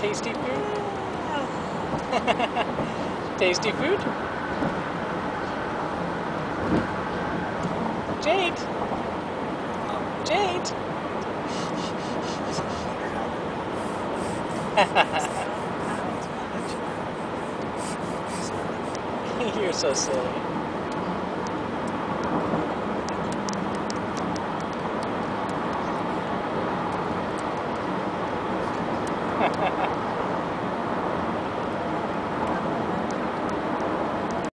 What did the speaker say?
Tasty food? Tasty food? Jade! Jade! You're so silly. Ha ha ha.